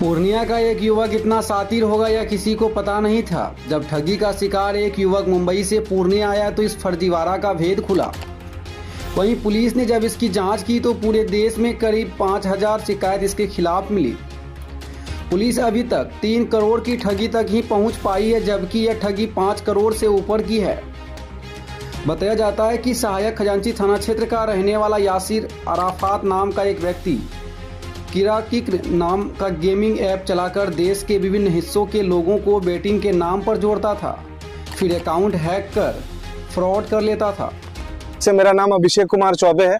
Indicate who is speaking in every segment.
Speaker 1: पूर्णिया का एक युवक इतना शातिर होगा यह किसी को पता नहीं था। जब ठगी का शिकार एक युवक मुंबई से पूर्णिया आया तो इस फर्जीवाड़ा का भेद खुला। वहीं पुलिस ने जब इसकी जांच की तो पूरे देश में करीब 5000 शिकायत इसके खिलाफ मिली। पुलिस अभी तक 3 करोड़ की ठगी तक ही पहुंच पाई है, जबकि यह ठगी 5 करोड़ से ऊपर की है। बताया जाता है कि सहायक खजांची थाना क्षेत्र का रहने वाला यासिर अराफात नाम का एक व्यक्ति किराकिक नाम का गेमिंग ऐप चलाकर देश के विभिन्न हिस्सों के लोगों को बेटिंग के नाम पर जोड़ता था, फिर अकाउंट हैक कर फ्रॉड कर लेता था।
Speaker 2: मेरा नाम अभिषेक कुमार चौबे है।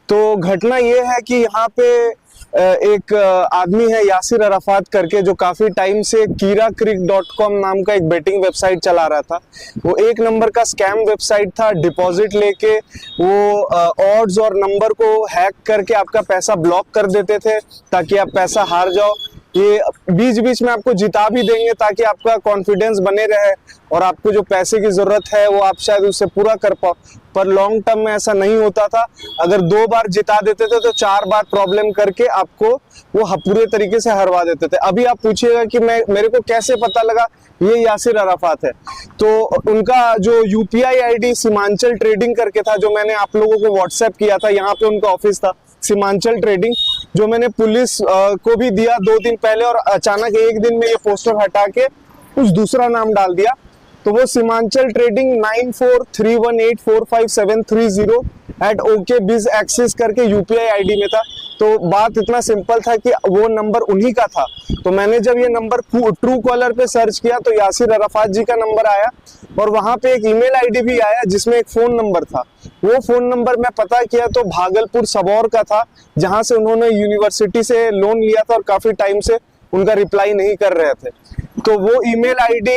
Speaker 2: तो घटना ये है कि यहाँ पे एक आदमी है यासिर अराफात करके, जो काफी टाइम से KiraCrick.com नाम का एक बेटिंग वेबसाइट चला रहा था। वो एक नंबर का स्कैम वेबसाइट था। डिपॉजिट लेके वो ऑड्स और नंबर को हैक करके आपका पैसा ब्लॉक कर देते थे ताकि आप पैसा हार जाओ। ये बीच बीच में आपको जिता भी देंगे ताकि आपका कॉन्फिडेंस बने रहे और आपको जो पैसे की जरूरत है वो आप शायद उससे पूरा कर पाओ। पर लॉन्ग टर्म में ऐसा नहीं होता था। अगर 2 बार जिता देते थे तो 4 बार प्रॉब्लम करके आपको वो पूरे तरीके से हरवा देते थे। अभी आप पूछिएगा कि मेरे को कैसे पता लगा ये यासिर अराफात है, तो उनका जो UPI ID सीमांचल ट्रेडिंग करके था, जो मैंने आप लोगों को व्हाट्सएप किया था, यहाँ पे उनका ऑफिस था सीमांचल ट्रेडिंग, जो मैंने पुलिस को भी दिया 2 दिन पहले, और अचानक एक दिन में ये पोस्टर हटा के कुछ दूसरा नाम डाल दिया। तो वो सीमांचल ट्रेडिंग 9431845730 @OKBizAccess करके UPI ID में था। तो बात इतना सिंपल था कि वो नंबर उन्हीं का था। तो मैंने जब ये नंबर ट्रू कॉलर पे सर्च किया तो यासिर अराफात जी का नंबर आया और वहां पे एक ईमेल ID भी आया जिसमें एक फोन नंबर था। वो फोन नंबर मैं पता किया तो भागलपुर सबौर का था, जहां से उन्होंने यूनिवर्सिटी से लोन लिया था और काफी टाइम से उनका रिप्लाई नहीं कर रहे थे। तो वो ईमेल ID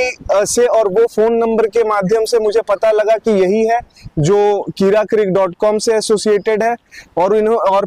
Speaker 2: से और वो फोन नंबर के माध्यम से मुझे पता लगा कि यही है जो KiraCrick.com से एसोसिएटेड है। और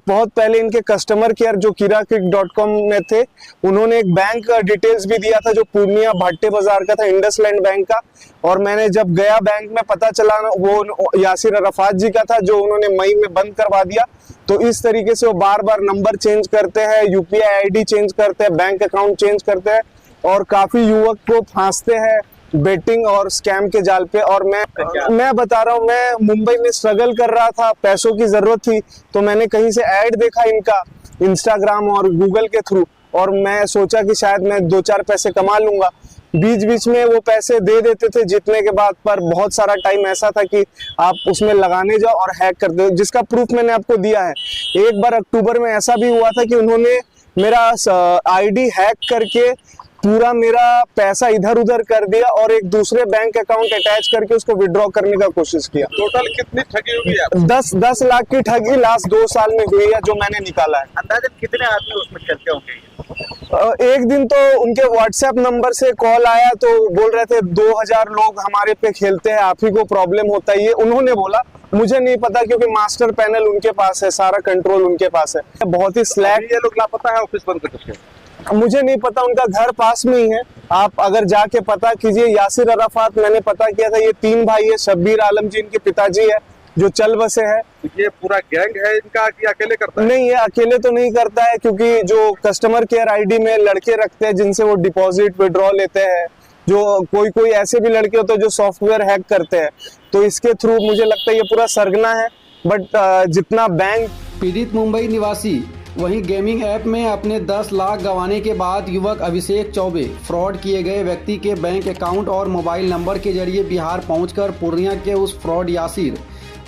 Speaker 2: बहुत पहले इनके कस्टमर केयर जो KiraCrick.com में थे, उन्होंने एक बैंक डिटेल्स भी दिया था जो पूर्णिया भाट्टे बाजार का था, इंडसलैंड बैंक का। और मैंने जब गया बैंक में पता चला वो यासिर अराफात जी का था, जो उन्होंने मई में बंद करवा दिया। तो इस तरीके से वो बार बार नंबर चेंज करते हैं, UPI ID चेंज करते हैं, बैंक अकाउंट चेंज करते हैं और काफी युवक को फांसते हैं बेटिंग और स्कैम के जाल पे। और मैं बता रहा हूँ, मैं मुंबई में स्ट्रगल कर रहा था, पैसों की जरूरत थी, तो मैंने कहीं से ऐड देखा इनका इंस्टाग्राम और गूगल के थ्रू, और मैं सोचा कि शायद मैं 2-4 पैसे कमा लूंगा। बीच बीच में वो पैसे दे देते थे जीतने के बाद, पर बहुत सारा टाइम ऐसा था कि आप उसमें लगाने जाओ और हैक कर दो, जिसका प्रूफ मैंने आपको दिया है। एक बार अक्टूबर में ऐसा भी हुआ था कि उन्होंने मेरा ID हैक करके पूरा मेरा पैसा इधर उधर कर दिया और एक दूसरे बैंक अकाउंट अटैच करके उसको विड्रॉ करने का कोशिश किया।
Speaker 3: टोटल कितनी ठगी हुई है?
Speaker 2: 10 लाख की ठगी लास्ट 2 साल में हुई है जो मैंने निकाला है।
Speaker 3: अंदाज़न कितने आदमी उसमें चलते होंगे?
Speaker 2: एक दिन तो उनके व्हाट्सएप नंबर से कॉल आया तो बोल रहे थे 2000 लोग हमारे पे खेलते हैं, आप ही को प्रॉब्लम होता है। ये उन्होंने बोला, मुझे नहीं पता क्योंकि मास्टर पैनल उनके पास है, सारा कंट्रोल उनके पास है। बहुत ही स्लैक।
Speaker 3: ये लोग लापता है, ऑफिस बंद कर चुके हैं।
Speaker 2: मुझे नहीं पता, उनका घर पास में ही है, आप अगर जाके पता कीजिए। यासिर अराफात मैंने पता किया था, ये 3 भाई है। शब्बीर आलम जी इनके पिताजी है जो चल बसे है।
Speaker 3: ये पूरा गैंग है इनका कि अकेले करता है?
Speaker 2: नहीं, ये अकेले तो नहीं करता है, क्योंकि जो कस्टमर केयर ID में लड़के रखते हैं जिनसे वो डिपॉजिट विड्रॉ लेते हैं, जो कोई ऐसे भी लड़के होते हैं जो सॉफ्टवेयर हैक करते हैं, तो इसके थ्रू मुझे लगता है ये पूरा सरगना है। बट जितना बैंक
Speaker 1: पीड़ित मुंबई निवासी, वहीं गेमिंग ऐप में अपने 10 लाख गंवाने के बाद युवक अभिषेक चौबे फ्रॉड किए गए व्यक्ति के बैंक अकाउंट और मोबाइल नंबर के जरिए बिहार पहुंचकर पूर्णिया के उस फ्रॉड यासिर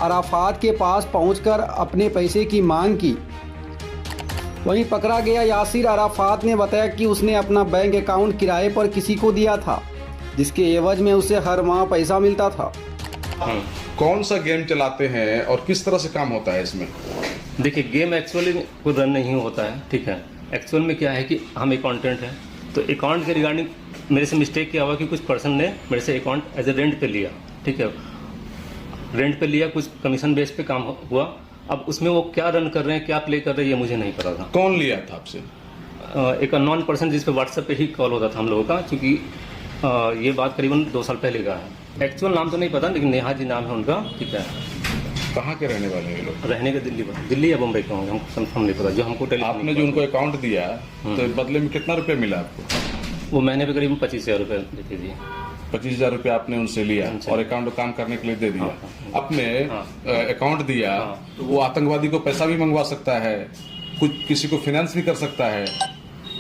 Speaker 1: अराफात के पास पहुंचकर अपने पैसे की मांग की। वहीं पकड़ा गया यासिर अराफात ने बताया कि उसने अपना बैंक अकाउंट किराए पर किसी को दिया था, जिसके एवज में उसे हर माह पैसा मिलता था।
Speaker 4: कौन सा गेम चलाते हैं और किस तरह से काम होता है इसमें?
Speaker 5: देखिए, गेम एक्चुअली कोई रन नहीं होता है, ठीक है। एक्चुअल में क्या है कि हम अकाउंटेंट हैं, तो अकाउंट के रिगार्डिंग मेरे से मिस्टेक क्या हुआ कि कुछ पर्सन ने मेरे से अकाउंट एज ए रेंट पे लिया, ठीक है। रेंट पे लिया, कुछ कमीशन बेस पे काम हुआ। अब उसमें वो क्या रन कर रहे हैं, क्या प्ले कर रहे हैं, ये मुझे नहीं पता था।
Speaker 4: कौन लिया था आपसे?
Speaker 5: एक अननोन पर्सन जिस पे व्हाट्सएप पे ही कॉल होता था हम लोगों का, क्योंकि ये बात करीबन 2 साल पहले का है। एक्चुअल नाम तो नहीं पता, लेकिन नेहा जी नाम है उनका, ठीक है।
Speaker 4: कहाँ के रहने वाले हैं ये लोग?
Speaker 5: रहने के दिल्ली या बम्बई के होंगे, हमको कंफर्म नहीं पता। जो हमको
Speaker 4: आपने जो उनको अकाउंट दिया तो बदले में कितना रुपया मिला आपको?
Speaker 5: वो महीने पे करीब 25,000 रुपये देते थे।
Speaker 4: 25,000 रुपया आपने उनसे लिया और अकाउंट काम करने के लिए दे दिया। आपने अकाउंट दिया तो वो आतंकवादी को पैसा भी मंगवा सकता है, कुछ किसी को फाइनेंस भी कर सकता है।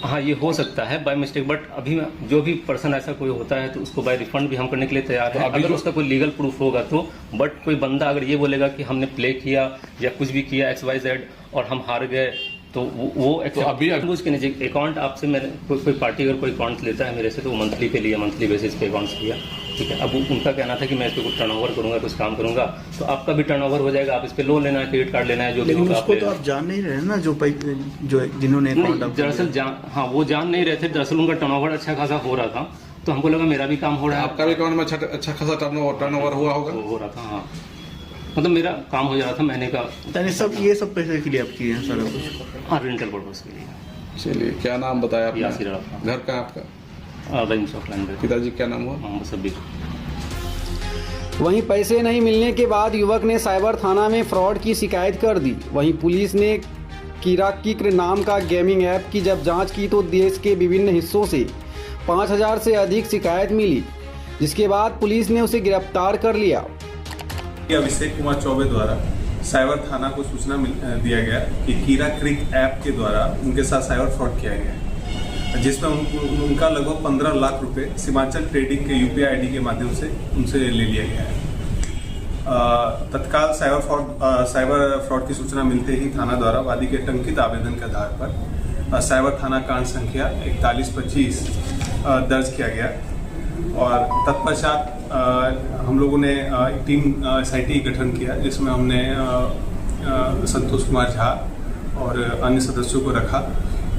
Speaker 5: हाँ, ये हो सकता है बाय मिस्टेक, बट अभी जो भी पर्सन ऐसा कोई होता है तो उसको बाय रिफंड भी हम करने के लिए तैयार है, अगर उसका कोई लीगल प्रूफ होगा तो। बट कोई बंदा अगर ये बोलेगा कि हमने प्ले किया या कुछ भी किया XYZ और हम हार गए तो वो
Speaker 4: तो अभी
Speaker 5: उसके नीचे अकाउंट आपसे मैंने कोई पार्टी अगर कोई अकाउंट लेता है मेरे से तो वो मंथली पे लिया, मंथली बेसिस पे अकाउंट्स लिया, ठीक है। अब उनका कहना था कि मैं इस पर कुछ टर्नओवर करूंगा, कुछ काम करूंगा, तो आपका भी टर्नओवर हो जाएगा, आप इस पे लोन लेना है, क्रेडिट कार्ड लेना है, जो भी होगा।
Speaker 6: उसको तो आप जान नहीं रहे ना, जो जिन्होंने
Speaker 5: दरअसल हाँ वो जान नहीं रहे थे। दरअसल उनका टर्नओवर अच्छा खासा हो रहा था तो हमको लगा मेरा भी काम हो रहा है।
Speaker 4: आपका भी अकाउंट में अच्छा खासा टर्नओवर हुआ होगा?
Speaker 5: हो रहा था, हाँ, मतलब मेरा काम हो जा रहा था महीने का।
Speaker 6: ये सब पैसे के लिए आप किए हैं सारा कुछ?
Speaker 5: हाँ, रेंटल पर्पज के लिए।
Speaker 4: चलिए, क्या नाम बताया आपने?
Speaker 5: Yasser Arafat.
Speaker 4: घर कहाँ आपका?
Speaker 5: रहीम चौक लाइन पे।
Speaker 4: पिताजी क्या नाम हुआ?
Speaker 5: मोहम्मद सब्बीर।
Speaker 1: वहीं पैसे नहीं मिलने के बाद युवक ने साइबर थाना में फ्रॉड की शिकायत कर दी। वहीं पुलिस ने किराकिक्र नाम का गेमिंग ऐप की जब जांच की तो देश के विभिन्न हिस्सों से 5,000 से अधिक शिकायत मिली, जिसके बाद पुलिस ने उसे गिरफ्तार कर लिया।
Speaker 7: अभिषेक कुमार चौबे द्वारा साइबर थाना को सूचना दिया गया कि कीरा क्रिक ऐप के द्वारा उनके साथ साइबर फ्रॉड किया गया, जिसमें उनका लगभग 15 लाख रुपए सीमांचल ट्रेडिंग के UPI ID के माध्यम से उनसे ले लिया गया है। तत्काल साइबर फ्रॉड की सूचना मिलते ही थाना द्वारा वादी के टंकित आवेदन के आधार पर साइबर थाना कांड संख्या 4125 दर्ज किया गया और तत्पश्चात हम लोगों ने एक टीम SIT गठन किया, जिसमें हमने संतोष कुमार झा और अन्य सदस्यों को रखा।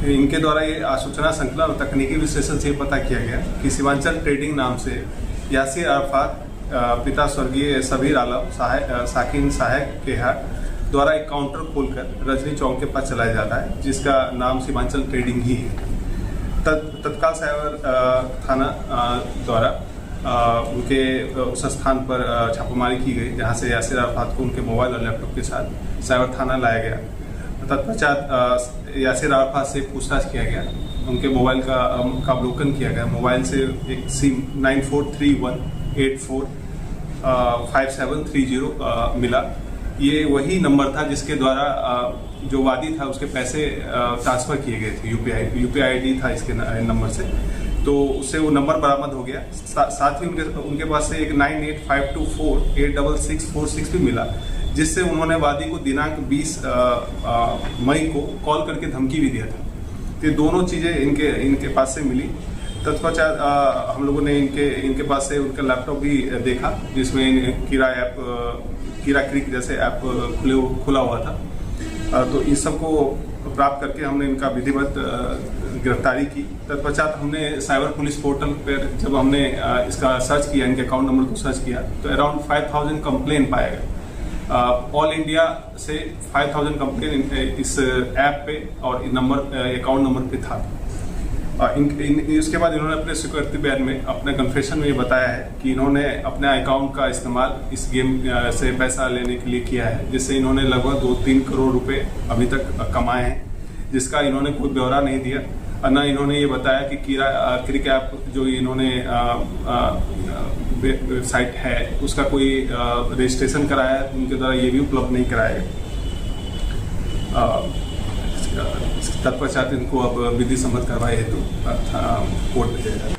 Speaker 7: इनके द्वारा ये आसूचना श्रृंखला और तकनीकी विश्लेषण से पता किया गया कि सीमांचल ट्रेडिंग नाम से यासिर अराफात पिता स्वर्गीय सबीर आलम साकिन सहायक के द्वारा एक काउंटर खोलकर रजनी चौक के पास चलाया जाता है, जिसका नाम सीमांचल ट्रेडिंग ही है। तत्काल साइबर थाना द्वारा उनके उस स्थान पर छापेमारी की गई जहां से यासिर अराफात को उनके मोबाइल और लैपटॉप के साथ साइबर थाना लाया गया। तत्पश्चात यासिर अराफात से पूछताछ किया गया, उनके मोबाइल का अवलोकन किया गया। मोबाइल से एक सिम 9431845730 मिला। ये वही नंबर था जिसके द्वारा जो वादी था उसके पैसे ट्रांसफर किए गए थे। UPI ID था इसके नंबर से, तो उससे वो नंबर बरामद हो गया। साथ ही उनके पास से एक 9852486646 भी मिला, जिससे उन्होंने वादी को दिनांक 20 मई को कॉल करके धमकी भी दिया था। तो दोनों चीज़ें इनके पास से मिली। तत्पश्चात हम लोगों ने इनके पास से उनका लैपटॉप भी देखा, जिसमें कीरा क्रिक जैसे ऐप खुला हुआ था। तो इस सब को प्राप्त करके हमने इनका विधिवत गिरफ्तारी की। तत्पश्चात हमने साइबर पुलिस पोर्टल पर जब हमने इसका सर्च किया, इनके अकाउंट नंबर को सर्च किया, तो अराउंड 5000 कंप्लेन पाया गया। ऑल इंडिया से 5000 कंप्लेन इस ऐप पे और अकाउंट नंबर पे था। इसके बाद इन्होंने अपने स्वीकृति बयान में, अपने कन्फेशन में ये बताया है कि इन्होंने अपने अकाउंट का इस्तेमाल इस गेम से पैसा लेने के लिए किया है, जिससे इन्होंने लगभग 2-3 करोड़ रुपए अभी तक कमाए हैं, जिसका इन्होंने कोई ब्यौरा नहीं दिया। न इन्होंने ये बताया कि कीरा क्रिक ऐप जो इन्होंने वेबसाइट है उसका कोई रजिस्ट्रेशन कराया है, उनके द्वारा ये भी उपलब्ध नहीं कराया गया। तत्पश्चात इनको अब विधि सम्मत कार्रवाई हेतु कोर्ट भेजा जाएगा।